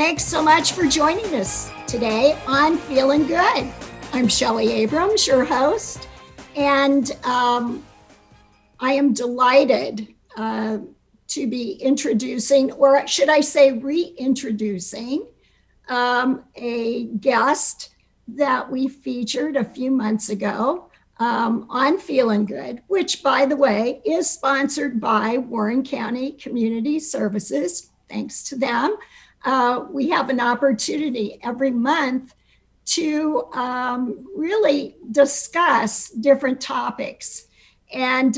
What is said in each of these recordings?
Thanks so much for joining us today on Feelin Good. I'm Shelley Abrams, your host, and I am delighted to be introducing, or should I say reintroducing, a guest that we featured a few months ago on Feelin Good, which, by the way, is sponsored by Warren County Community Services. Thanks to them. We have an opportunity every month to really discuss different topics. And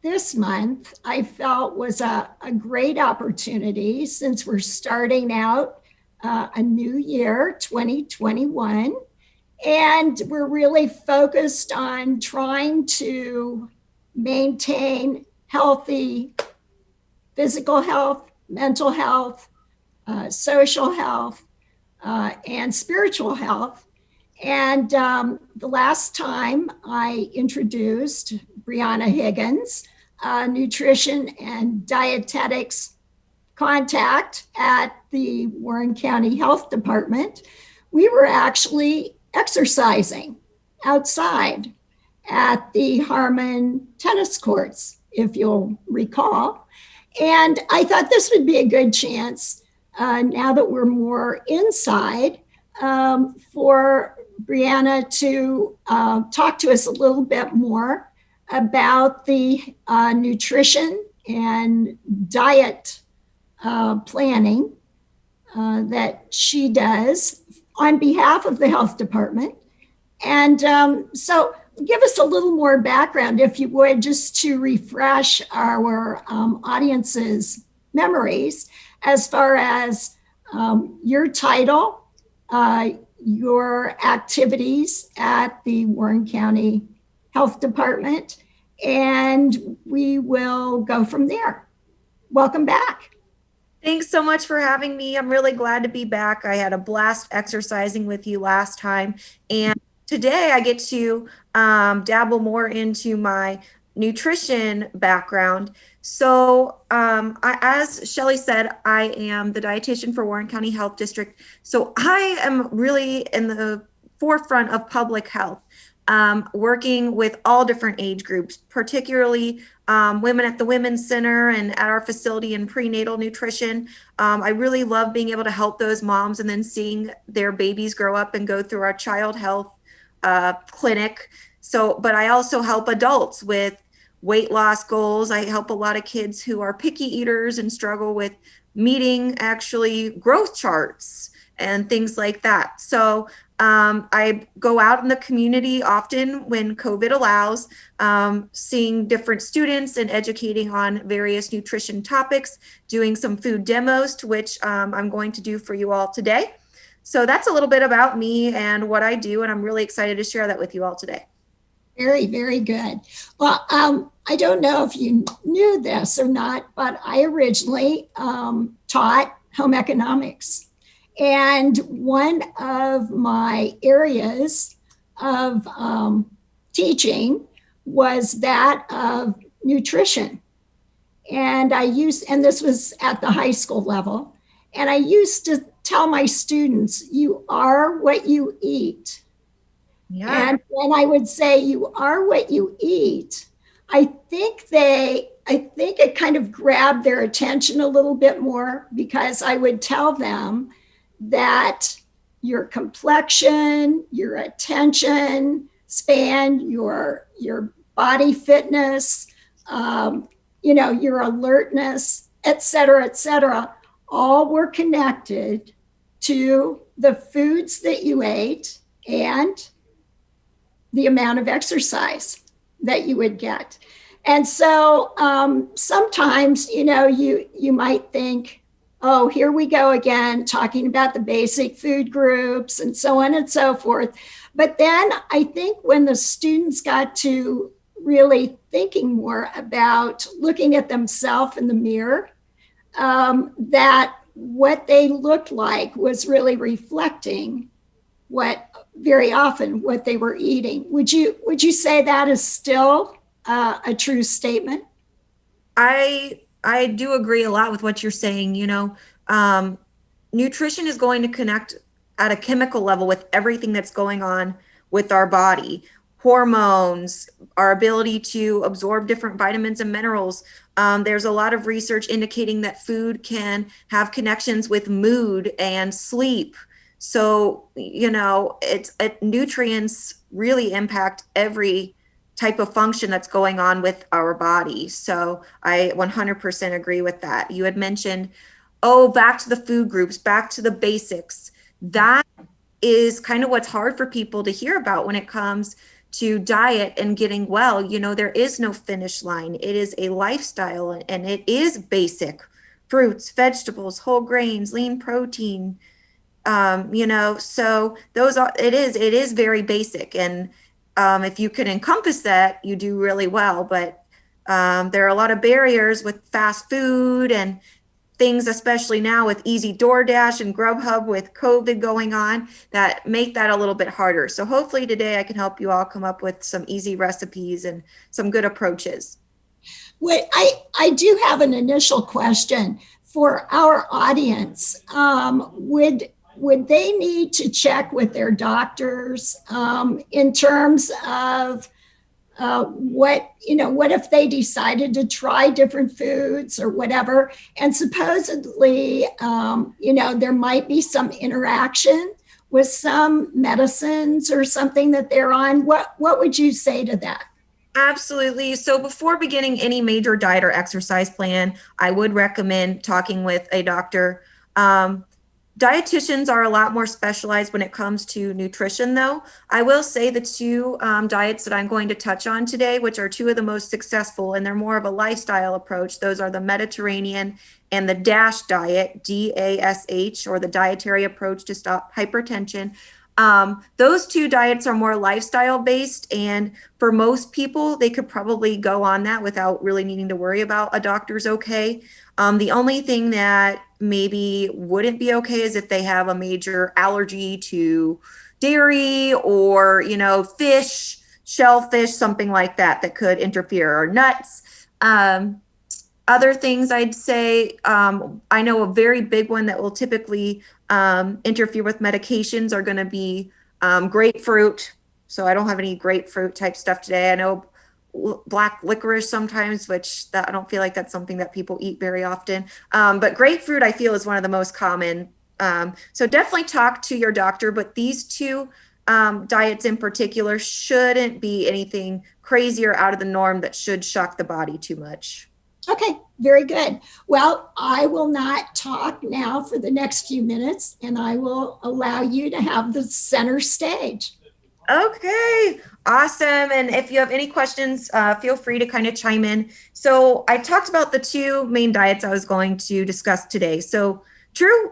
this month I felt was a great opportunity, since we're starting out a new year, 2021, and we're really focused on trying to maintain healthy physical health, mental health, social health, and spiritual health. And the last time I introduced Brianna Higgins, nutrition and dietetics contact at the Warren County Health Department, we were actually exercising outside at the Harmon tennis courts, if you'll recall. And I thought this would be a good chance, now that we're more inside, for Brianna to talk to us a little bit more about the nutrition and diet planning that she does on behalf of the health department. And so give us a little more background, if you would, just to refresh our audience's memories as far as your title, your activities at the Warren County Health Department, and we will go from there. Welcome back. Thanks so much for having me. I'm really glad to be back. I had a blast exercising with you last time, and today I get to dabble more into my nutrition background. So as Shelley said, I am the dietitian for Warren County Health District. So I am really in the forefront of public health, working with all different age groups, particularly women at the Women's Center and at our facility in prenatal nutrition. I really love being able to help those moms and then seeing their babies grow up and go through our child health clinic. So, but I also help adults with weight loss goals. I help a lot of kids who are picky eaters and struggle with meeting actually growth charts and things like that. So I go out in the community often when COVID allows, seeing different students and educating on various nutrition topics, doing some food demos, to which I'm going to do for you all today. So that's a little bit about me and what I do, and I'm really excited to share that with you all today. Very, very good. Well, I don't know if you knew this or not, but I originally taught home economics. And one of my areas of teaching was that of nutrition. And this was at the high school level, and I used to tell my students, you are what you eat. Yeah. And when I would say you are what you eat, I think it kind of grabbed their attention a little bit more, because I would tell them that your complexion, your attention span, your body fitness, your alertness, et cetera, all were connected to the foods that you ate and the amount of exercise that you would get. And so sometimes, you might think, oh, here we go again, talking about the basic food groups and so on and so forth. But then I think when the students got to really thinking more about looking at themselves in the mirror, that what they looked like was really reflecting what they were eating. Would you say that is still a true statement? I do agree a lot with what you're saying. nutrition is going to connect at a chemical level with everything that's going on with our body. Hormones, our ability to absorb different vitamins and minerals. There's a lot of research indicating that food can have connections with mood and sleep. So, nutrients really impact every type of function that's going on with our body. So I 100% agree with that. You had mentioned, oh, back to the food groups, back to the basics. That is kind of what's hard for people to hear about when it comes to diet and getting well. There is no finish line. It is a lifestyle, and it is basic: fruits, vegetables, whole grains, lean protein. So it is very basic. And if you can encompass that, you do really well. But there are a lot of barriers with fast food and things, especially now with easy DoorDash and Grubhub with COVID going on, that make that a little bit harder. So hopefully today I can help you all come up with some easy recipes and some good approaches. Wait, I do have an initial question for our audience. Would they need to check with their doctors in terms of what if they decided to try different foods or whatever? And supposedly, there might be some interaction with some medicines or something that they're on. What would you say to that? Absolutely. So before beginning any major diet or exercise plan, I would recommend talking with a doctor. Dietitians are a lot more specialized when it comes to nutrition, though. I will say the two diets that I'm going to touch on today, which are two of the most successful, and they're more of a lifestyle approach. Those are the Mediterranean and the DASH diet, DASH, or the dietary approach to stop hypertension. Those two diets are more lifestyle based, and for most people, they could probably go on that without really needing to worry about a doctor's okay. The only thing that maybe wouldn't be okay is if they have a major allergy to dairy or, fish, shellfish, something like that, that could interfere, or nuts. Other things I'd say, I know a very big one that will typically interfere with medications are going to be grapefruit. So I don't have any grapefruit type stuff today. I know black licorice sometimes, which I don't feel like that's something that people eat very often. But grapefruit, I feel, is one of the most common. So definitely talk to your doctor. But these two diets in particular shouldn't be anything crazy or out of the norm that should shock the body too much. Okay, very good. Well, I will not talk now for the next few minutes, and I will allow you to have the center stage. Okay, awesome. And if you have any questions, feel free to kind of chime in. So I talked about the two main diets I was going to discuss today. So true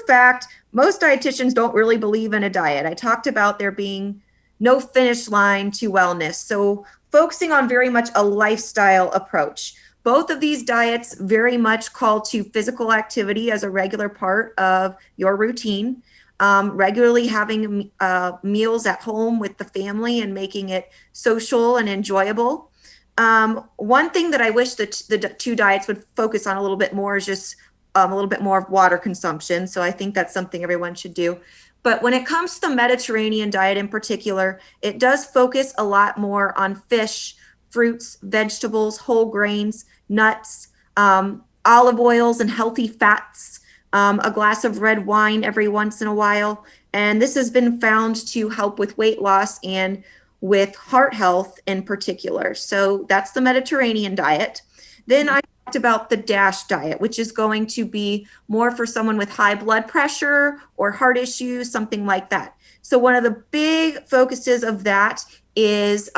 fact, most dietitians don't really believe in a diet. I talked about there being no finish line to wellness. So focusing on very much a lifestyle approach. Both of these diets very much call to physical activity as a regular part of your routine. Regularly having meals at home with the family and making it social and enjoyable. One thing that I wish that the two diets would focus on a little bit more is just a little bit more of water consumption. So I think that's something everyone should do. But when it comes to the Mediterranean diet in particular, it does focus a lot more on fish, fruits, vegetables, whole grains, nuts, olive oils, and healthy fats. A glass of red wine every once in a while. And this has been found to help with weight loss and with heart health in particular. So that's the Mediterranean diet. Then I talked about the DASH diet, which is going to be more for someone with high blood pressure or heart issues, something like that. So one of the big focuses of that is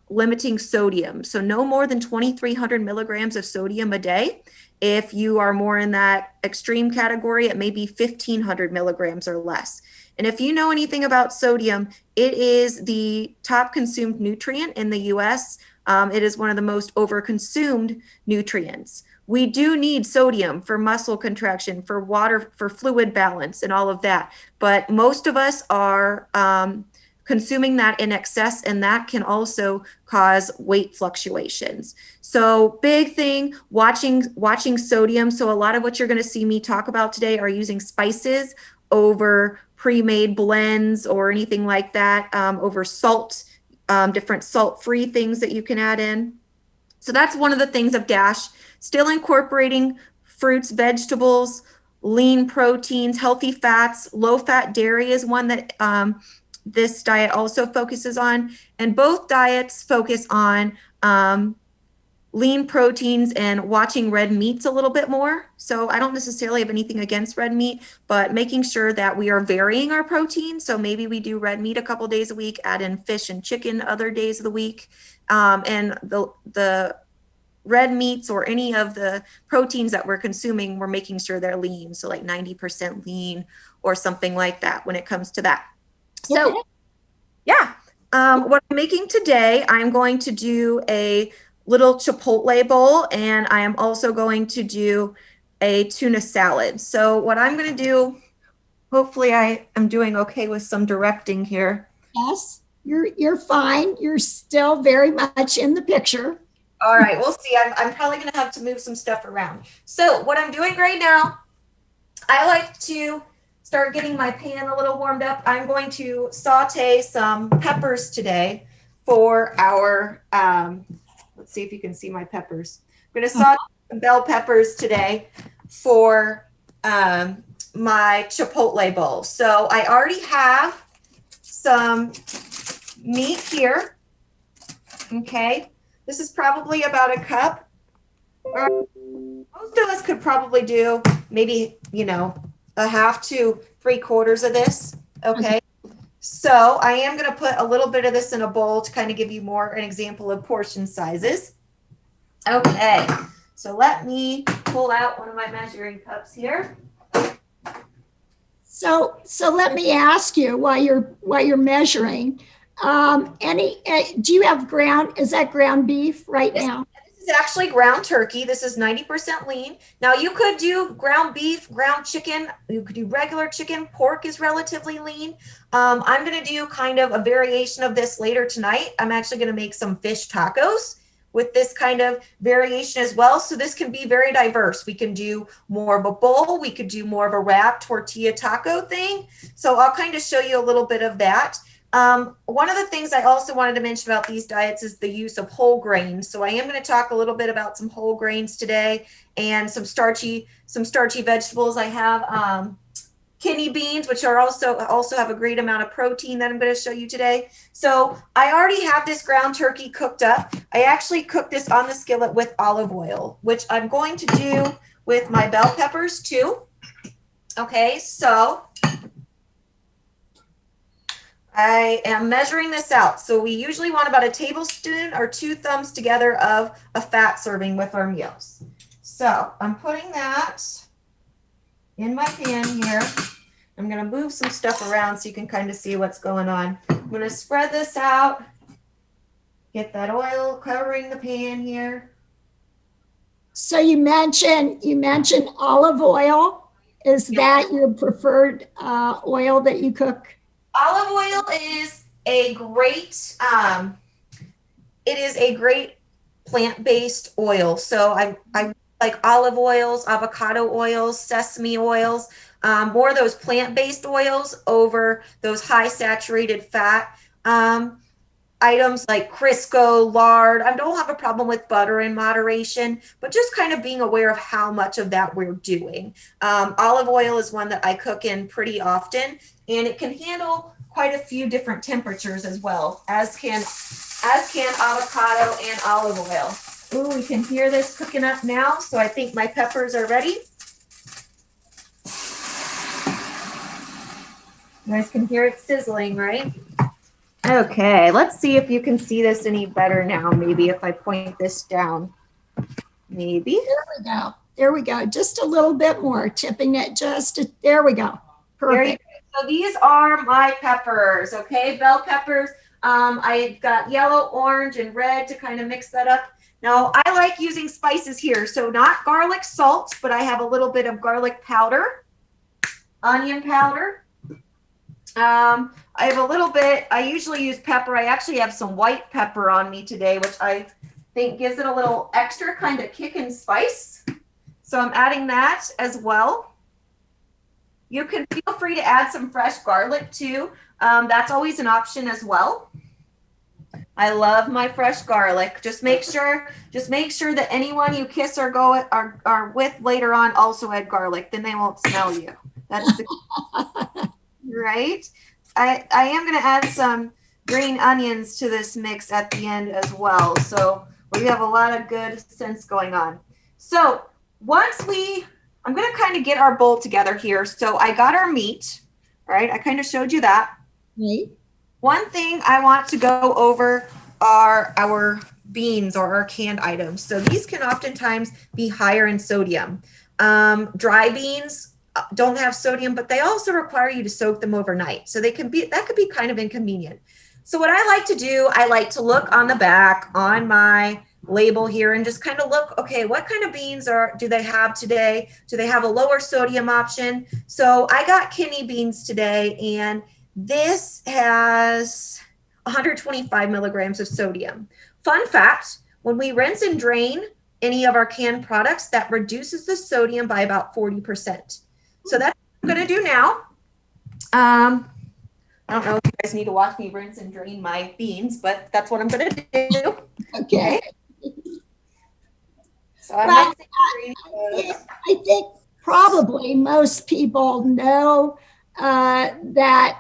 limiting sodium. So no more than 2,300 milligrams of sodium a day. If you are more in that extreme category, it may be 1,500 milligrams or less. And if you know anything about sodium, it is the top consumed nutrient in the US. It is one of the most overconsumed nutrients. We do need sodium for muscle contraction, for water, for fluid balance, and all of that. But most of us are consuming that in excess, and that can also cause weight fluctuations. So big thing, watching sodium. So a lot of what you're going to see me talk about today are using spices over pre-made blends or anything like that, over salt, different salt-free things that you can add in. So that's one of the things of DASH, still incorporating fruits, vegetables, lean proteins, healthy fats. Low-fat dairy is one that this diet also focuses on, and both diets focus on lean proteins and watching red meats a little bit more. So I don't necessarily have anything against red meat, but making sure that we are varying our protein. So maybe we do red meat a couple days a week, add in fish and chicken other days of the week. And the red meats or any of the proteins that we're consuming, we're making sure they're lean. So like 90% lean or something like that when it comes to that. So Okay. yeah, what I'm making today, I'm going to do a little Chipotle bowl, and I am also going to do a tuna salad. So what I'm going to do, hopefully I am doing okay with some directing here. Yes, you're fine. You're still very much in the picture. All right, we'll see. I'm probably going to have to move some stuff around. So what I'm doing right now, I like to start getting my pan a little warmed up. I'm going to saute some peppers today for our, let's see if you can see my peppers. I'm going to saute some bell peppers today for my Chipotle bowl. So I already have some meat here. Okay. This is probably about a cup. Most of us could probably do maybe, a half to 3/4 of this. Okay. So I am going to put a little bit of this in a bowl to kind of give you more an example of portion sizes. Okay. So let me pull out one of my measuring cups here. So let me ask you while you're measuring, do you have is that ground beef right now? This is actually ground turkey. This is 90% lean. Now you could do ground beef, ground chicken. You could do regular chicken. Pork is relatively lean. I'm going to do kind of a variation of this later tonight. I'm actually going to make some fish tacos with this kind of variation as well. So this can be very diverse. We can do more of a bowl. We could do more of a wrap tortilla taco thing. So I'll kind of show you a little bit of that. One of the things I also wanted to mention about these diets is the use of whole grains. So I am going to talk a little bit about some whole grains today and some starchy vegetables. I have kidney beans, which are also have a great amount of protein that I'm going to show you today. So I already have this ground turkey cooked up. I actually cooked this on the skillet with olive oil, which I'm going to do with my bell peppers too. Okay, so I am measuring this out. So we usually want about a tablespoon or 2 thumbs together of a fat serving with our meals. So I'm putting that in my pan here. I'm going to move some stuff around so you can kind of see what's going on. I'm going to spread this out, get that oil covering the pan here. So you mentioned olive oil. Is that your preferred oil that you cook? Olive oil is a great, plant-based oil. So I like olive oils, avocado oils, sesame oils, more of those plant-based oils over those high saturated fat items like Crisco, lard. I don't have a problem with butter in moderation, but just kind of being aware of how much of that we're doing. Olive oil is one that I cook in pretty often, and it can handle quite a few different temperatures as well, as can avocado and olive oil. Ooh, we can hear this cooking up now, so I think my peppers are ready. You guys can hear it sizzling, right? Okay, let's see if you can see this any better now. Maybe if I point this down. Maybe. There we go. Just a little bit more, tipping it there we go. Perfect. So these are my peppers, okay? Bell peppers. I've got yellow, orange, and red to kind of mix that up. Now, I like using spices here. So not garlic salt, but I have a little bit of garlic powder, onion powder. I have a little bit, I usually use pepper. I actually have some white pepper on me today, which I think gives it a little extra kind of kick and spice. So I'm adding that as well. You can feel free to add some fresh garlic too. That's always an option as well. I love my fresh garlic. Just make sure that anyone you kiss or go are with later on also add garlic. Then they won't smell you. That's the right. I am going to add some green onions to this mix at the end as well. So we have a lot of good sense going on. So I'm going to kind of get our bowl together here. So I got our meat, right? I kind of showed you that. Right. One thing I want to go over are our beans or our canned items. So these can oftentimes be higher in sodium. Dry beans don't have sodium, but they also require you to soak them overnight. So that could be kind of inconvenient. So what I like to do, I like to look on the back on my label here and just kind of look, okay, what kind of beans do they have today? Do they have a lower sodium option? So I got kidney beans today, and this has 125 milligrams of sodium. Fun fact, when we rinse and drain any of our canned products, that reduces the sodium by about 40%. So that's what I'm going to do now. I don't know if you guys need to watch me rinse and drain my beans, but that's what I'm going to do. Okay. So I'm Well, I think probably most people know that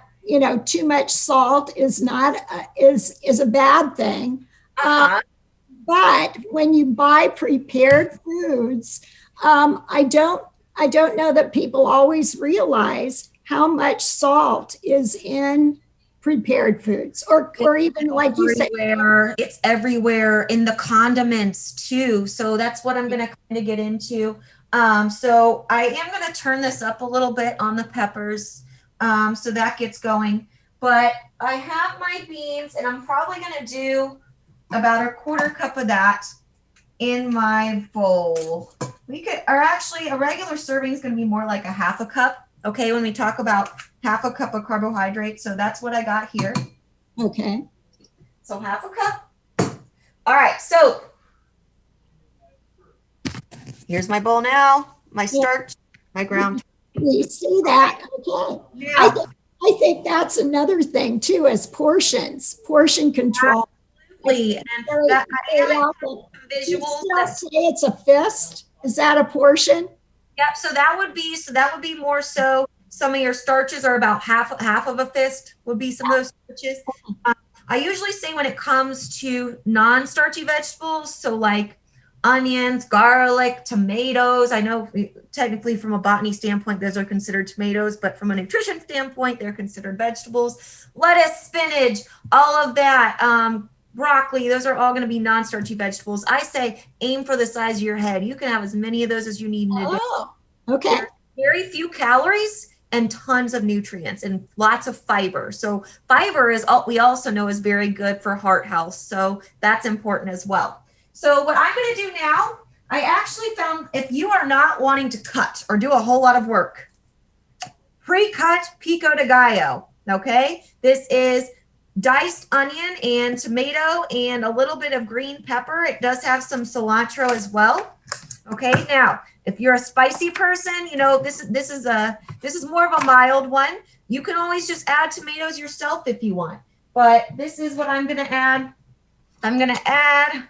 too much salt is not is a bad thing. But when you buy prepared foods, I don't know that people always realize how much salt is in prepared foods, or even like you said, it's everywhere in the condiments too. So that's what I'm going to kind of get into. So I am going to turn this up a little bit on the peppers, so that gets going. But I have my beans, and I'm probably going to do about a quarter cup of that in my bowl. Actually a regular serving is going to be more like a half a cup. Okay, when we talk about half a cup of carbohydrate. So that's what I got here. Okay. So half a cup. All right, so here's my bowl now, my starch, my ground. You see that? Okay. Yeah. I think that's another thing too, is portion control. Absolutely. And visuals. You still say it's a fist? Is that a portion? Yep. So that would be more so. Some of your starches are about half of a fist would be some of those starches. I usually say when it comes to non-starchy vegetables, so like onions, garlic, tomatoes. I know technically from a botany standpoint, those are considered tomatoes, but from a nutrition standpoint, they're considered vegetables. Lettuce, spinach, all of that. Broccoli, those are all going to be non-starchy vegetables. I say aim for the size of your head. You can have as many of those as you need in a day. Okay. There's very few calories and tons of nutrients and lots of fiber. So fiber we also know is very good for heart health. So that's important as well. So what I'm going to do now, I actually found if you are not wanting to cut or do a whole lot of work, pre-cut pico de gallo. Okay. This is diced onion and tomato and a little bit of green pepper. It does have some cilantro as well. Okay, now if you're a spicy person, this is more of a mild one. You can always just add tomatoes yourself if you want. But this is what I'm going to add. I'm going to add,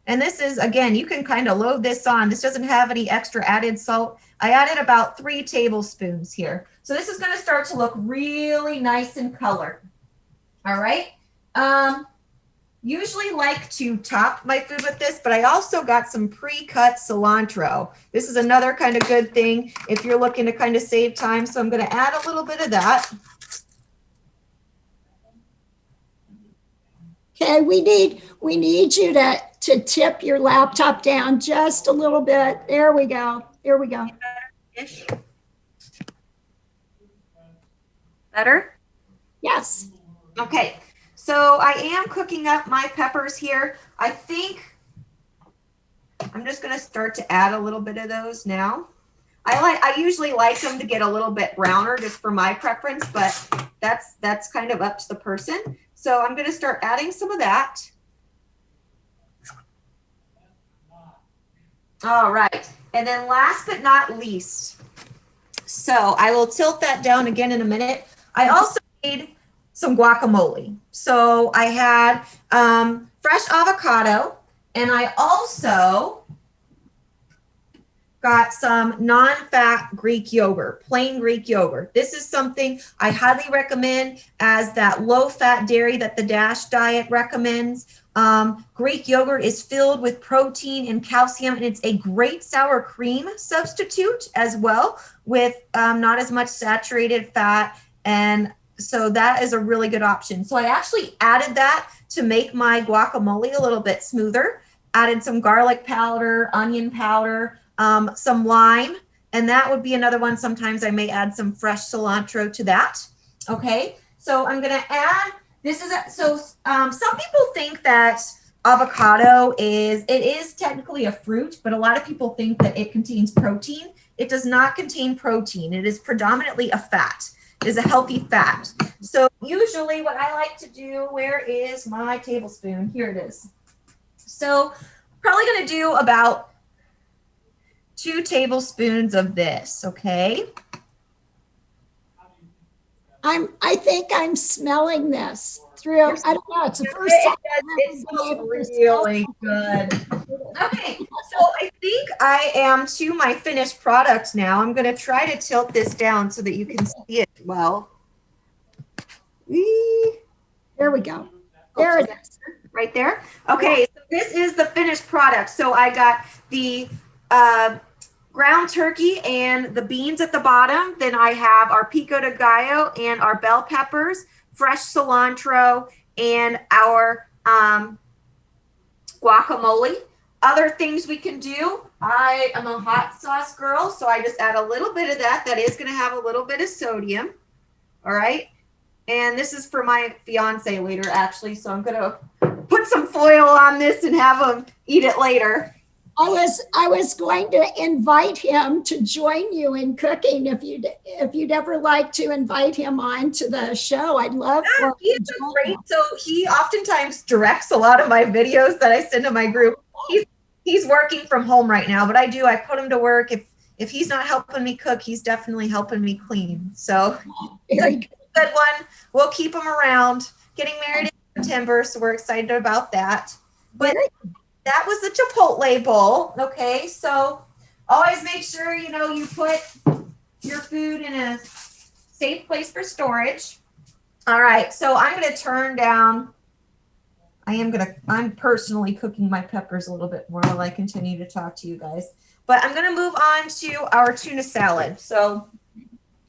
and this is, again, you can kind of load this on. This doesn't have any extra added salt. I added about 3 tablespoons here. So this is going to start to look really nice in color. All right. Usually like to top my food with this, but I also got some pre-cut cilantro. This is another kind of good thing if you're looking to kind of save time. So I'm going to add a little bit of that. Okay, we need you to tip your laptop down just a little bit. There we go. There we go. Better? Yes. Okay. So I am cooking up my peppers here. I think I'm just going to start to add a little bit of those now. I usually like them to get a little bit browner just for my preference, but that's kind of up to the person. So I'm going to start adding some of that. All right. And then last but not least, so I will tilt that down again in a minute. I also made some guacamole. So I had fresh avocado, and I also got some non-fat Greek yogurt, plain Greek yogurt. This is something I highly recommend as that low-fat dairy that the DASH diet recommends. Greek yogurt is filled with protein and calcium, and it's a great sour cream substitute as well, with not as much saturated fat. And so that is a really good option. So I actually added that to make my guacamole a little bit smoother. Added some garlic powder, onion powder, some lime, and that would be another one. Sometimes I may add some fresh cilantro to that. Okay, so I'm gonna add, this is, some people think that avocado is technically a fruit, but a lot of people think that it contains protein. It does not contain protein. It is predominantly a fat. It is a healthy fat. So usually what I like to do, where is my tablespoon? Here it is. So probably gonna do about 2 tablespoons of this, okay? I think I'm smelling this through, I don't know, it's the first time. It smells really good. Okay, so I think I am to my finished product now. I'm gonna try to tilt this down so that you can see it well. There we go. There it is. Right there. Okay, so this is the finished product. So I got the ground turkey and the beans at the bottom. Then I have our pico de gallo and our bell peppers, fresh cilantro, and our guacamole. Other things we can do, I am a hot sauce girl, so I just add a little bit of that. That is going to have a little bit of sodium. All right. And this is for my fiance later, actually. So I'm going to put some foil on this and have him eat it later. I was going to invite him to join you in cooking. If you'd ever like to invite him on to the show, I'd love for he is great. So he oftentimes directs a lot of my videos that I send to my group. He's working from home right now, but I put him to work. If he's not helping me cook, he's definitely helping me clean. So very good one. We'll keep him around. Getting married in September, so we're excited about that. But that was the Chipotle bowl. Okay, so always make sure you put your food in a safe place for storage. All right, so I'm going to turn down. I'm personally cooking my peppers a little bit more while I continue to talk to you guys. But I'm going to move on to our tuna salad. So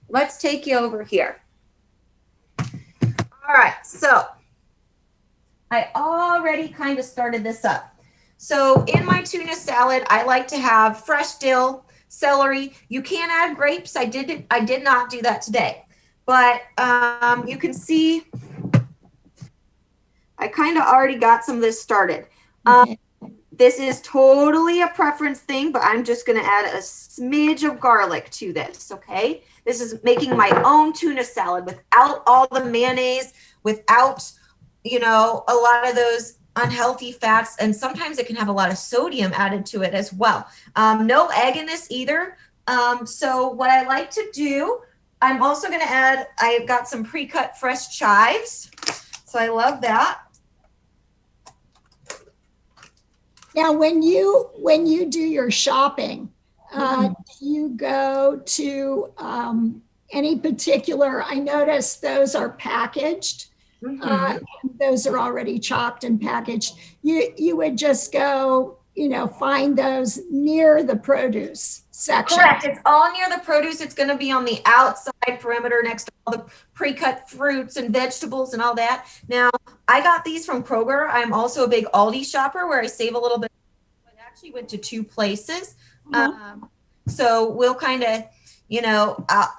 let's take you over here. All right, so I already kind of started this up. So in my tuna salad, I like to have fresh dill, celery. You can add grapes. I did not do that today, but you can see I kind of already got some of this started. This is totally a preference thing, but I'm just going to add a smidge of garlic to this, okay? This is making my own tuna salad without all the mayonnaise, without, a lot of those unhealthy fats, and sometimes it can have a lot of sodium added to it as well. No egg in this either. So what I like to do, I'm also going to add, I've got some pre-cut fresh chives. So I love that. Now, when you do your shopping, do you go to any particular? I notice those are packaged. Those are already chopped and packaged. You would just go, find those near the produce section. Correct. It's all near the produce. It's going to be on the outside perimeter next to all the pre-cut fruits and vegetables and all that. Now, I got these from Kroger. I'm also a big Aldi shopper where I save a little bit. I actually went to 2 places. So we'll kind of,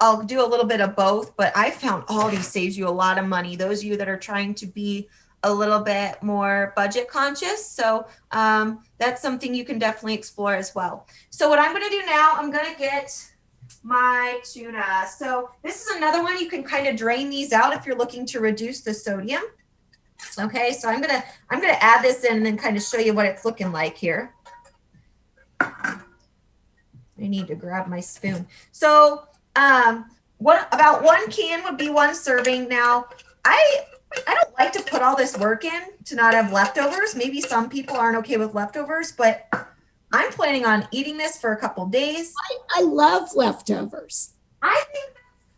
I'll do a little bit of both, but I found Aldi saves you a lot of money. Those of you that are trying to be a little bit more budget conscious. So that's something you can definitely explore as well. So what I'm going to do now, I'm going to get my tuna. So this is another one. You can kind of drain these out if you're looking to reduce the sodium. Okay, so I'm gonna add this in and then kind of show you what it's looking like here. I need to grab my spoon. So what about 1 can would be 1 serving. Now I don't like to put all this work in to not have leftovers. Maybe some people aren't okay with leftovers, but I'm planning on eating this for a couple days. I love leftovers. I think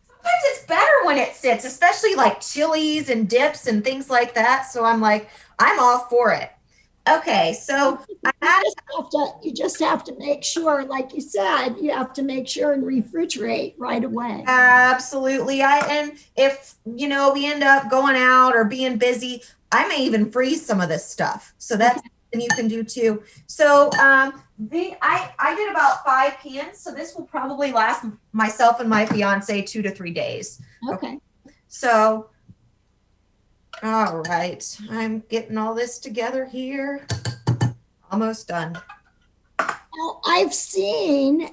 sometimes it's better when it sits, especially like chilies and dips and things like that. So I'm like, I'm all for it. Okay, so You just have to make sure, like you said, you have to make sure and refrigerate right away. absolutely. And if you know we end up going out or being busy, I may even freeze some of this stuff. So that's something you can do too. So I did about 5 cans, so this will probably last myself and my fiance 2 to 3 days. Okay. So, all right, I'm getting all this together here. Almost done. Well, I've seen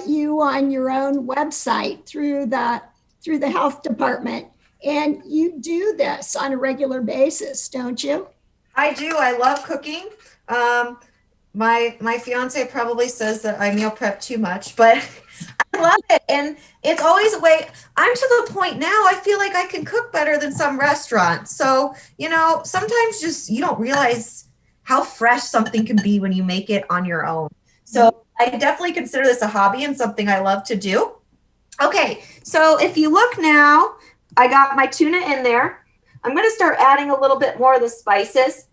you on your own website through the health department, and you do this on a regular basis, don't you? I do. I love cooking. My fiance probably says that I meal prep too much, but I love it. And it's always a way. I'm to the point now, I feel like I can cook better than some restaurants. So, you know, sometimes just you don't realize how fresh something can be when you make it on your own. So I definitely consider this a hobby and something I love to do. Okay, so if you look now, I got my tuna in there. I'm going to start adding a little bit more of the spices.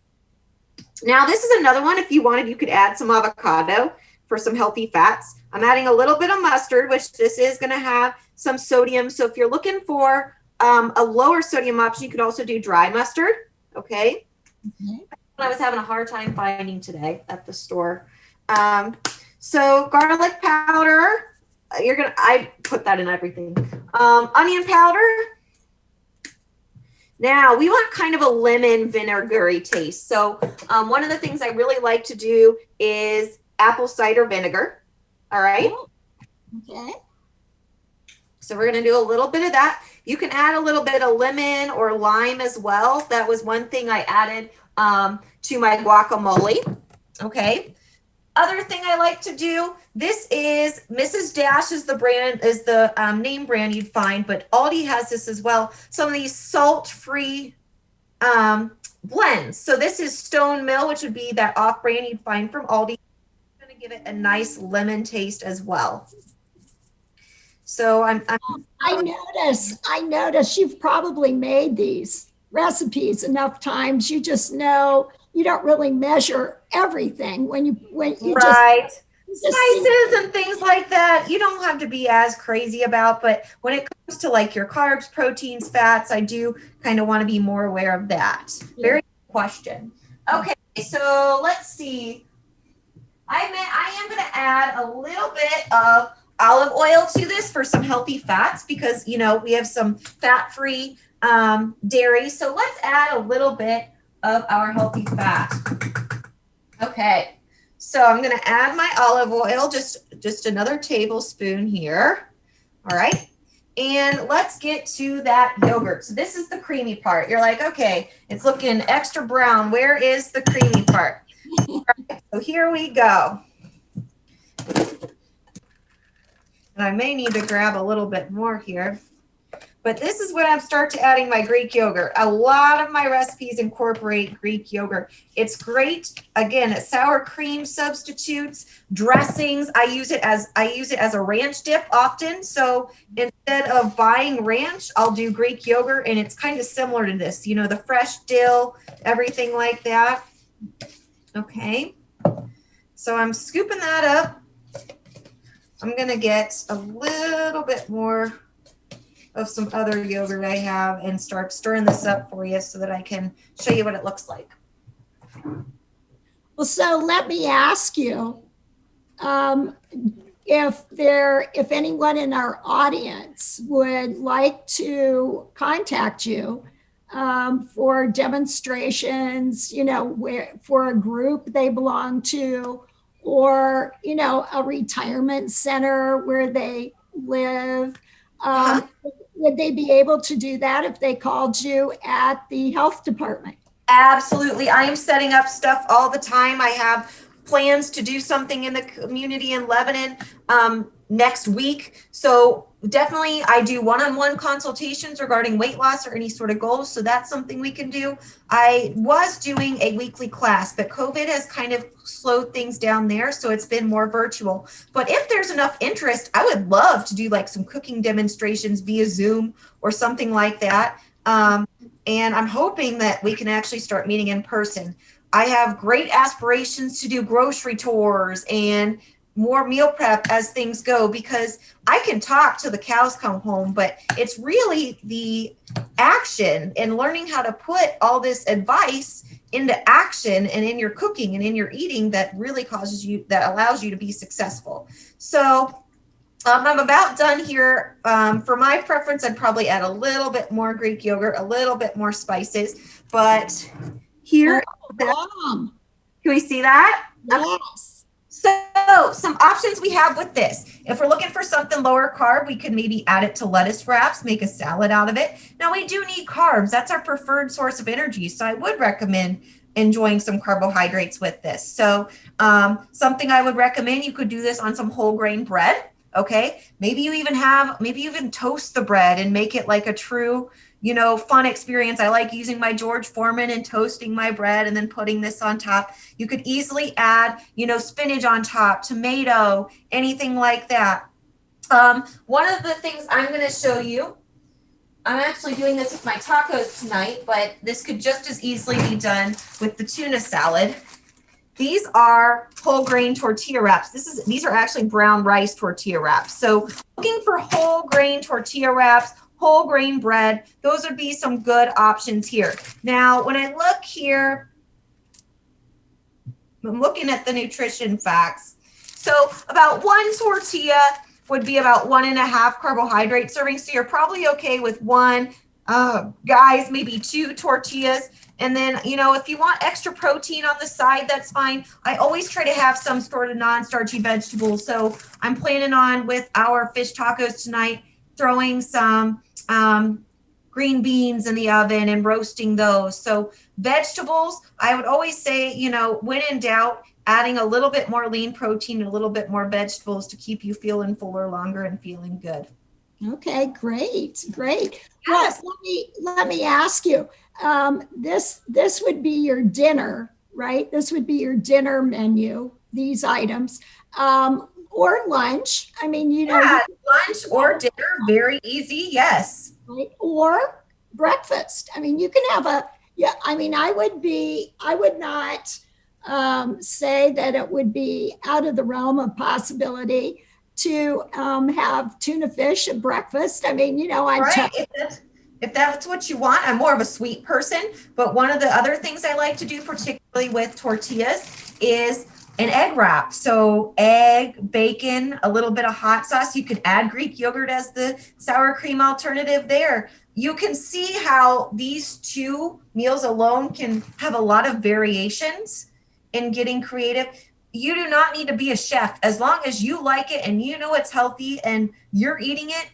Now, this is another one. If you wanted, you could add some avocado for some healthy fats. I'm adding a little bit of mustard, which this is going to have some sodium. So if you're looking for a lower sodium option, you could also do dry mustard. Okay. I was having a hard time finding today at the store. So garlic powder, I put that in everything. Onion powder. Now we want kind of a lemon vinegary taste. So one of the things I really like to do is apple cider vinegar. All right. Okay. So we're going to do a little bit of that. You can add a little bit of lemon or lime as well. That was one thing I added to my guacamole. Okay. Other thing I like to do, this is Mrs. Dash is the brand, is the name brand you'd find, but Aldi has this as well. Some of these salt-free blends. So this is Stone Mill, which would be that off brand you'd find from Aldi. I'm going to give it a nice lemon taste as well. So I notice you've probably made these recipes enough times. You just know you don't really measure everything when you right. Just spices and things like that you don't have to be as crazy about, but when it comes to like your carbs, proteins, fats, I do kind of want to be more aware of that. Very good question. Okay, so let's see. I am going to add a little bit of olive oil to this for some healthy fats because, you know, we have some fat-free dairy. So let's add a little bit of our healthy fat. Okay, so I'm going to add my olive oil, just another tablespoon here. All right, and let's get to that yogurt. So this is the creamy part. You're like, okay, it's looking extra brown. Where is the creamy part? All right, so here we go. And I may need to grab a little bit more here. But this is when I start to adding my Greek yogurt. A lot of my recipes incorporate Greek yogurt. It's great. Again, sour cream substitutes, dressings. I use it as a ranch dip often. So instead of buying ranch, I'll do Greek yogurt, and it's kind of similar to this. You know, the fresh dill, everything like that. Okay. So I'm scooping that up. I'm going to get a little bit more of some other yogurt I have and start stirring this up for you so that I can show you what it looks like. Well, so let me ask you, if anyone in our audience would like to contact you for demonstrations, you know, for a group they belong to, or, you know, a retirement center where they live. Uh-huh. Would they be able to do that if they called you at the health department? Absolutely. I am setting up stuff all the time. I have plans to do something in the community in Lebanon next week. So definitely I do one-on-one consultations regarding weight loss or any sort of goals. So that's something we can do. I was doing a weekly class, but COVID has kind of slowed things down there. So it's been more virtual. But if there's enough interest, I would love to do like some cooking demonstrations via Zoom or something like that. And I'm hoping that we can actually start meeting in person. I have great aspirations to do grocery tours and more meal prep as things go, because I can talk till the cows come home, but it's really the action and learning how to put all this advice into action and in your cooking and in your eating that really that allows you to be successful. So I'm about done here. For my preference, I'd probably add a little bit more Greek yogurt, a little bit more spices, but here, Bomb. can we see that? Yes. So some options we have with this. If we're looking for something lower carb, we could maybe add it to lettuce wraps, make a salad out of it. Now we do need carbs. That's our preferred source of energy. So I would recommend enjoying some carbohydrates with this. So something I would recommend, you could do this on some whole grain bread. Okay. Maybe you even toast the bread and make it like a true, fun experience. I like using my George Foreman and toasting my bread and then putting this on top. You could easily add, spinach on top, tomato, anything like that. One of the things I'm going to show you, I'm actually doing this with my tacos tonight, but this could just as easily be done with the tuna salad. These are whole grain tortilla wraps. These are actually brown rice tortilla wraps. So looking for whole grain tortilla wraps, whole grain bread, those would be some good options here. Now, when I look here, I'm looking at the nutrition facts. So about one tortilla would be about 1.5 carbohydrate servings. So you're probably okay with one, guys, maybe 2 tortillas. And then, if you want extra protein on the side, that's fine. I always try to have some sort of non-starchy vegetables. So I'm planning on, with our fish tacos tonight, throwing some green beans in the oven and roasting those. So vegetables, I would always say, when in doubt, adding a little bit more lean protein, a little bit more vegetables to keep you feeling fuller longer and feeling good. Okay, great. Yes. Well, let me ask you. This would be your dinner, right? This would be your dinner menu. These items, or lunch. I mean, Lunch or dinner, very easy. Yes. right? Or breakfast. I mean, you can have yeah. I mean, I would not say that it would be out of the realm of possibility to have tuna fish at breakfast. I mean, Right. If that's what you want, I'm more of a sweet person, but one of the other things I like to do, particularly with tortillas, is an egg wrap. So egg, bacon, a little bit of hot sauce. You could add Greek yogurt as the sour cream alternative there. You can see how these 2 meals alone can have a lot of variations in getting creative. You do not need to be a chef. As long as you like it and it's healthy and you're eating it,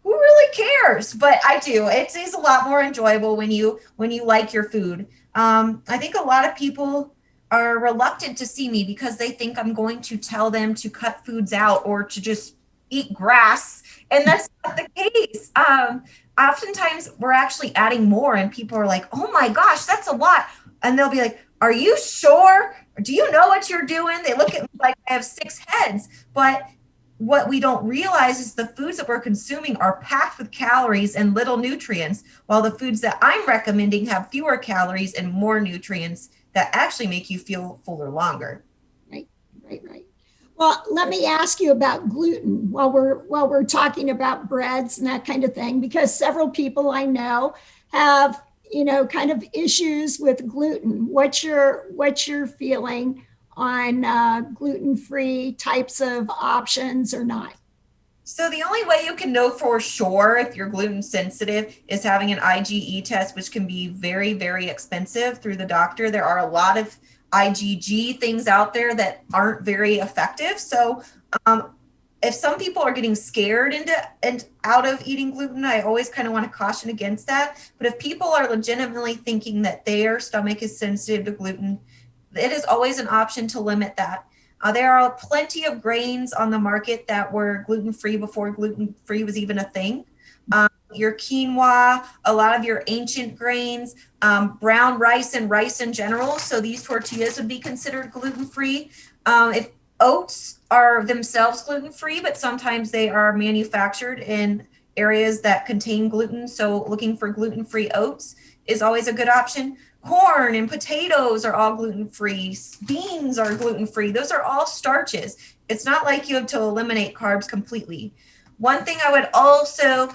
who really cares? But I do. It is a lot more enjoyable when you like your food. I think a lot of people are reluctant to see me because they think I'm going to tell them to cut foods out or to just eat grass, and that's not the case. Oftentimes we're actually adding more, and people are like, "Oh my gosh, that's a lot," and they'll be like, "Are you sure? Do you know what you're doing?" They look at me like I have 6 heads, but what we don't realize is the foods that we're consuming are packed with calories and little nutrients, while the foods that I'm recommending have fewer calories and more nutrients that actually make you feel fuller longer. right. Well, let me ask you about gluten while we're talking about breads and that kind of thing, because several people I know have kind of issues with gluten. What's your feeling on gluten-free types of options or not? So the only way you can know for sure if you're gluten sensitive is having an IgE test, which can be very, very expensive through the doctor. There are a lot of IgG things out there that aren't very effective. So if some people are getting scared into and out of eating gluten, I always kind of want to caution against that. But if people are legitimately thinking that their stomach is sensitive to gluten, it is always an option to limit that. There are plenty of grains on the market that were gluten-free before gluten-free was even a thing. Your quinoa, a lot of your ancient grains, brown rice and rice in general. So these tortillas would be considered gluten-free. If oats are themselves gluten-free, but sometimes they are manufactured in areas that contain gluten. So looking for gluten-free oats is always a good option. Corn and potatoes are all gluten-free. Beans are gluten-free. Those are all starches. It's not like you have to eliminate carbs completely. One thing I would also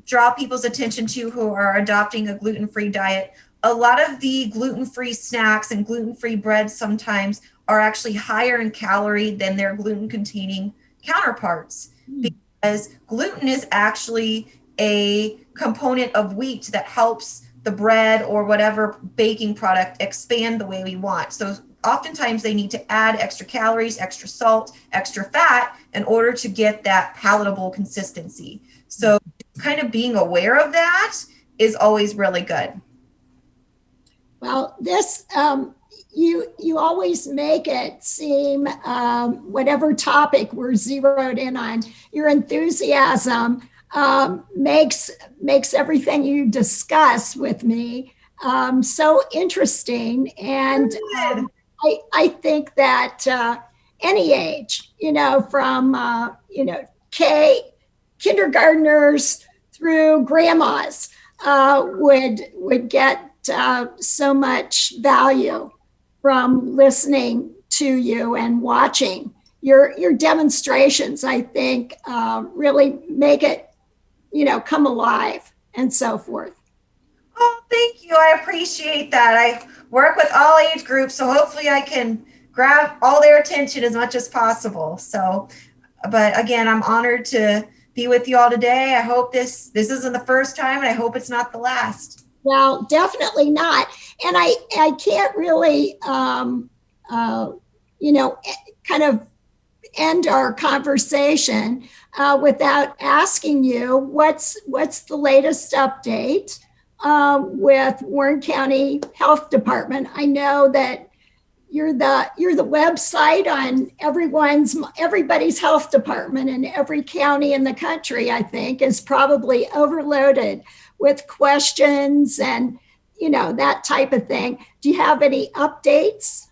draw people's attention to who are adopting a gluten-free diet, a lot of the gluten-free snacks and gluten-free breads sometimes are actually higher in calorie than their gluten-containing counterparts, because gluten is actually a component of wheat that helps the bread or whatever baking product expand the way we want. So oftentimes they need to add extra calories, extra salt, extra fat in order to get that palatable consistency. So kind of being aware of that is always really good. Well, this you always make it seem whatever topic we're zeroed in on, your enthusiasm makes everything you discuss with me so interesting, and I think that any age, from kindergartners through grandmas would get so much value from listening to you and watching your demonstrations. I think really make it come alive and so forth. Oh, thank you. I appreciate that. I work with all age groups, so hopefully I can grab all their attention as much as possible. So, but again, I'm honored to be with you all today. I hope this isn't the first time, and I hope it's not the last. Well, definitely not. And I can't really, kind of end our conversation without asking you what's the latest update with Warren County Health Department. I know that you're the website on everybody's health department in every county in the country. I think is probably overloaded with questions and that type of thing. Do you have any updates?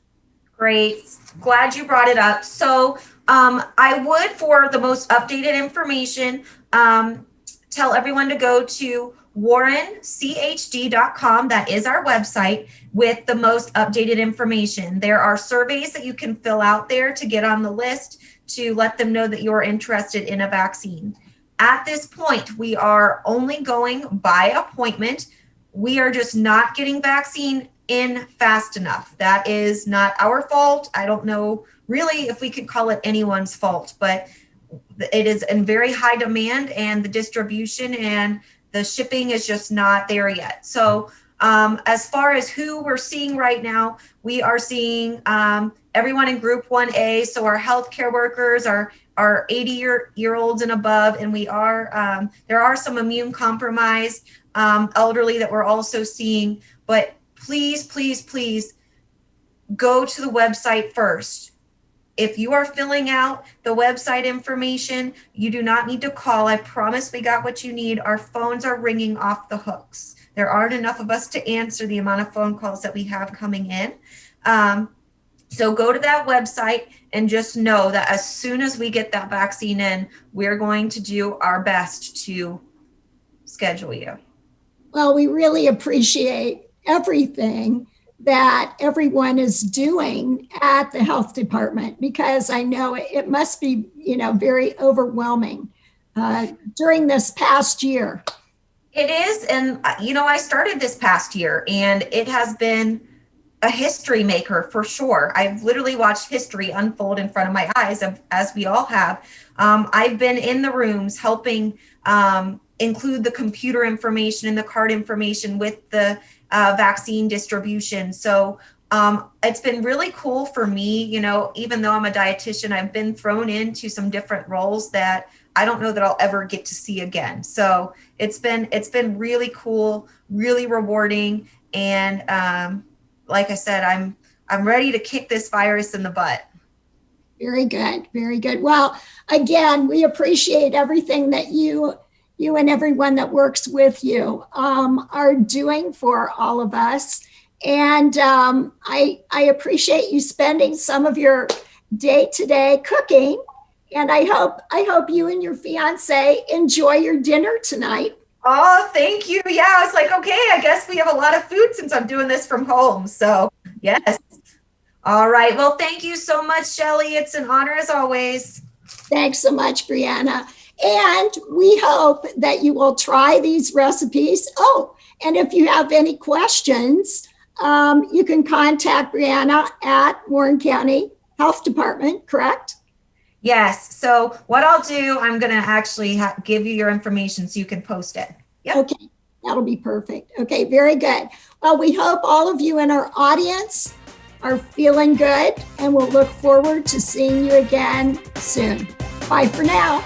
Great. Glad you brought it up. So I would, for the most updated information, tell everyone to go to warrenchd.com. That is our website with the most updated information. There are surveys that you can fill out there to get on the list to let them know that you're interested in a vaccine. At this point, we are only going by appointment. We are just not getting vaccine in fast enough. That is not our fault. I don't know really if we could call it anyone's fault, but it is in very high demand, and the distribution and the shipping is just not there yet. So as far as who we're seeing right now, we are seeing everyone in group 1A. So our healthcare workers are 80-year-olds and above, and we are there are some immune compromised elderly that we're also seeing. But please, please, please go to the website first. If you are filling out the website information, you do not need to call. I promise we got what you need. Our phones are ringing off the hooks. There aren't enough of us to answer the amount of phone calls that we have coming in. So go to that website and just know that as soon as we get that vaccine in, we're going to do our best to schedule you. Well, we really appreciate everything that everyone is doing at the health department, because I know it must be, very overwhelming during this past year. It is. And, I started this past year, and it has been a history maker for sure. I've literally watched history unfold in front of my eyes, as we all have. I've been in the rooms helping include the computer information and the card information with the vaccine distribution. So It's been really cool for me, even though I'm a dietitian, I've been thrown into some different roles that I don't know that I'll ever get to see again. So it's been really cool, really rewarding. And like I said, I'm ready to kick this virus in the butt. Very good. Very good. Well, again, we appreciate everything that you and everyone that works with you are doing for all of us. And I appreciate you spending some of your day-to-day cooking. And I hope you and your fiance enjoy your dinner tonight. Oh, thank you. Yeah, I was like, okay, I guess we have a lot of food since I'm doing this from home. So yes. All right. Well, thank you so much, Shelley. It's an honor as always. Thanks so much, Brianna. And we hope that you will try these recipes. Oh, and if you have any questions, you can contact Brianna at Warren County Health Department, correct? Yes. So what I'll do, I'm going to actually give you your information so you can post it. Yep. Okay. That'll be perfect. Okay. Very good. Well, we hope all of you in our audience are feeling good, and we'll look forward to seeing you again soon. Bye for now.